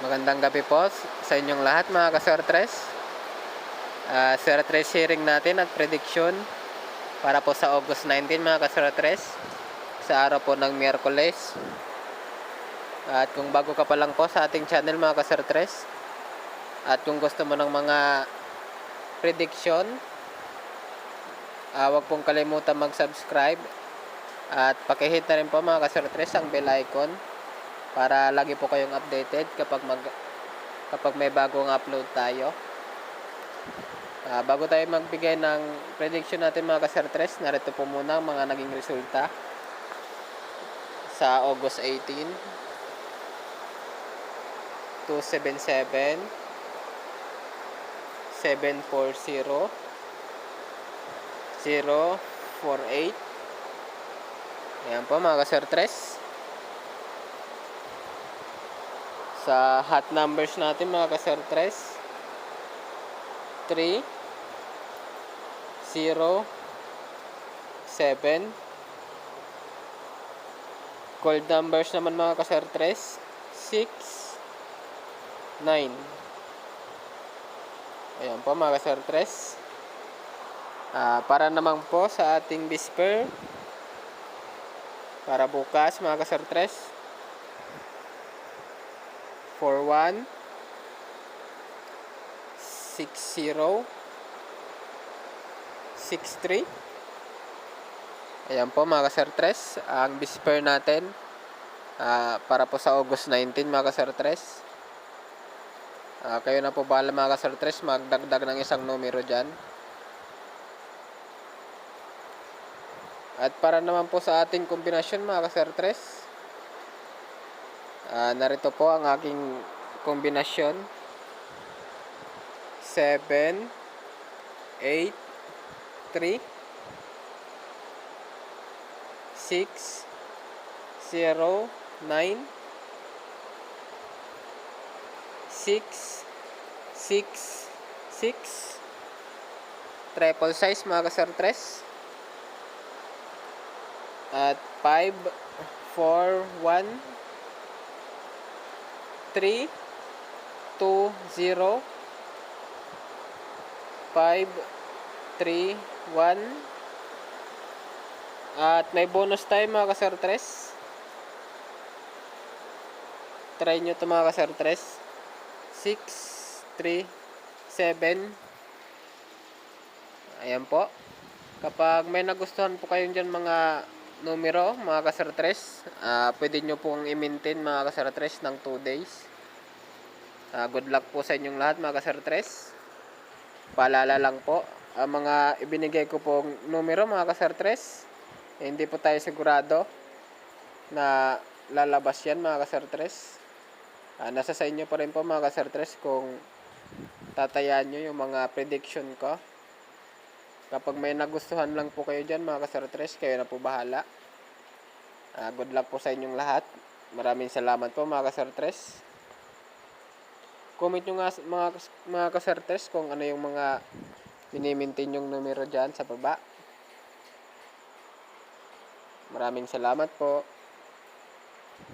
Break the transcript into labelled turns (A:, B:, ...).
A: Magandang gabi po sa inyong lahat mga ka-Sir Tres. Sir Tres sharing natin at prediction para po sa August 19 mga ka-Sir Tres, sa araw po ng Miyerkules. At kung bago ka pa lang po sa ating channel mga ka-Sir Tres, at kung gusto mo ng mga prediction, huwag pong kalimutan mag-subscribe at pakihit na rin po mga ka-Sir Tres ang bell icon para lagi po kayong updated kapag may bagong upload tayo. Bago tayo magbigay ng prediction natin mga ka-Sir Tres, narito po muna ang mga naging resulta sa August 18. 277, 740, 048. Ayan po mga ka-Sir Tres. Sa hot numbers natin mga ka-Sir Tres, 3, 0, 7. Cold numbers naman mga ka-Sir Tres, 6, 9. Ayan po mga ka-Sir Tres. Para naman po sa ating whisper para bukas mga ka-Sir Tres, 41, 60, 63. Ayan po mga ka-Sir Tres, ang whisper natin para po sa August 19 mga ka-Sir Tres. Kayo na po bahala mga ka-Sir Tres, magdagdag ng isang numero dyan. At para naman po sa ating kombinasyon mga ka-Sir Tres, narito po ang aking kombinasyon: 7, 8, 3, 6, 0, 9, 6, 6, 6. Triple size mga ka-Sir Tres. At 5, 4, 1, 3, 2, 0, 5, 3, 1. At may bonus tayo mga ka-Sir Tres. Try nyo ito mga ka-Sir Tres. 6, 3, 7. Ayan po. Kapag may nagustuhan po kayo dyan mga numero mga ka-Sir Tres, pwede nyo pong i-maintain mga ka-Sir Tres ng 2 days. Good luck po sa inyong lahat mga ka-Sir Tres. Paalala lang po, ang mga ibinigay ko pong numero mga ka-Sir Tres, hindi po tayo sigurado na lalabas yan mga ka-Sir Tres. Nasa sa inyo pa rin po mga ka-Sir Tres kung tatayaan nyo yung mga prediction ko. Kapag may nagustuhan lang po kayo dyan mga ka-Sir Tres, kayo na po bahala. Good luck po sa inyong lahat. Maraming salamat po mga ka-Sir Tres. Comment nyo nga mga ka-Sir Tres kung ano yung mga minimintain yung numero dyan sa baba. Maraming salamat po.